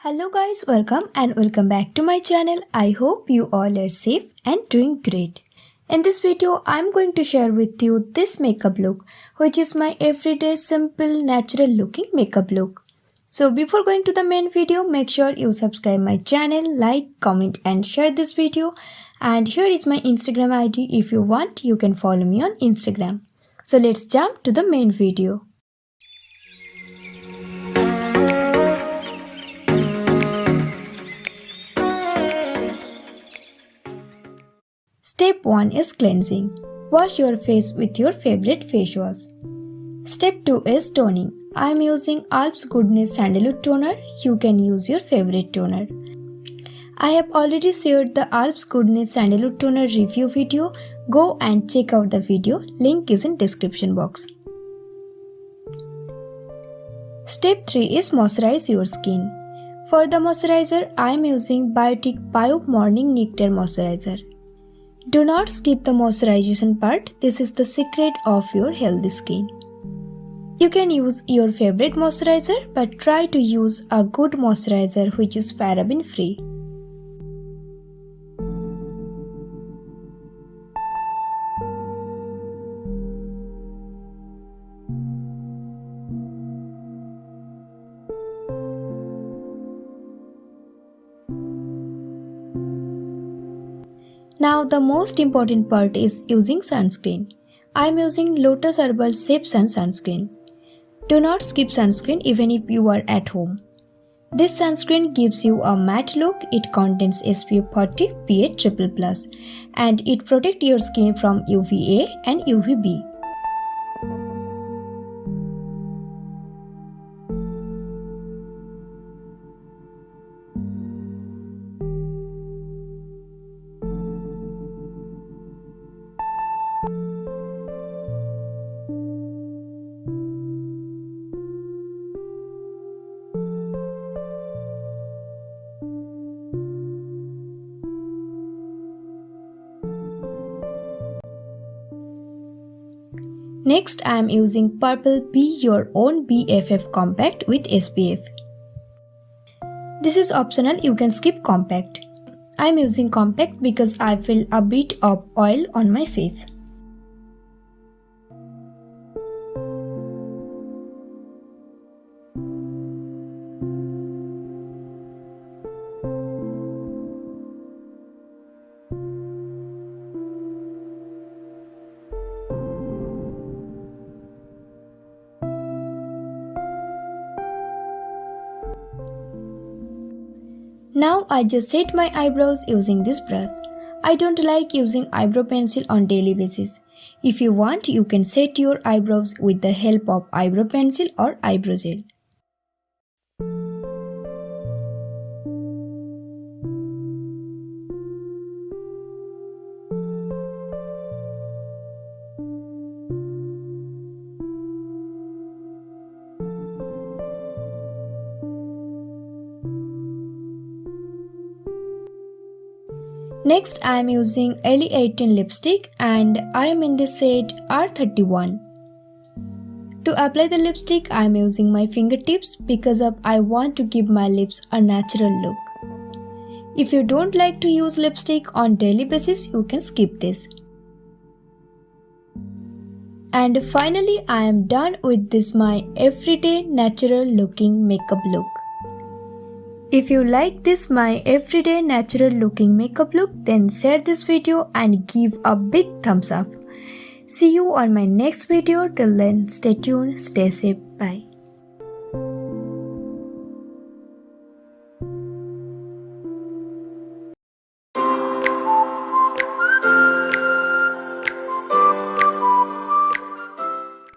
Hello guys, welcome back to my channel. I hope you all are safe and doing great. In this video, I'm going to share with you this makeup look, which is my everyday simple natural looking makeup look. So before going to the main video, make sure you subscribe my channel, like, comment and share this video. And here is my Instagram ID. If you want, you can follow me on Instagram. So let's jump to the main video. Step 1 is cleansing. Wash your face with your favorite face wash. Step 2 is toning. I am using Alps Goodness Sandalwood toner. You can use your favorite toner. I have already shared the Alps Goodness Sandalwood toner review video. Go and check out the video. Link is in description box. Step 3 is moisturize your skin. For the moisturizer, I am using Biotic Bio Morning Nectar Moisturizer. Do not skip the moisturization part. This is the secret of your healthy skin. You can use your favorite moisturizer, but try to use a good moisturizer which is paraben free. Now the most important part is using sunscreen. I am using Lotus Herbal Safe Sun Sunscreen. Do not skip sunscreen even if you are at home. This sunscreen gives you a matte look. It contains SPF 40 PA+++ and it protects your skin from UVA and UVB. Next, I am using Purple Be Your Own BFF Compact with SPF. This is optional, you can skip compact. I am using compact because I feel a bit of oil on my face. Now I just set my eyebrows using this brush. I don't like using eyebrow pencil on daily basis. If you want, you can set your eyebrows with the help of eyebrow pencil or eyebrow gel. Next, I am using LE 18 lipstick and I am in the shade R31. To apply the lipstick, I am using my fingertips because I want to give my lips a natural look. If you don't like to use lipstick on daily basis, you can skip this. And finally, I am done with this my everyday natural looking makeup look. If you like this my everyday natural looking makeup look, then share this video and give a big thumbs up. See you on my next video. Till then, stay tuned, stay safe, bye.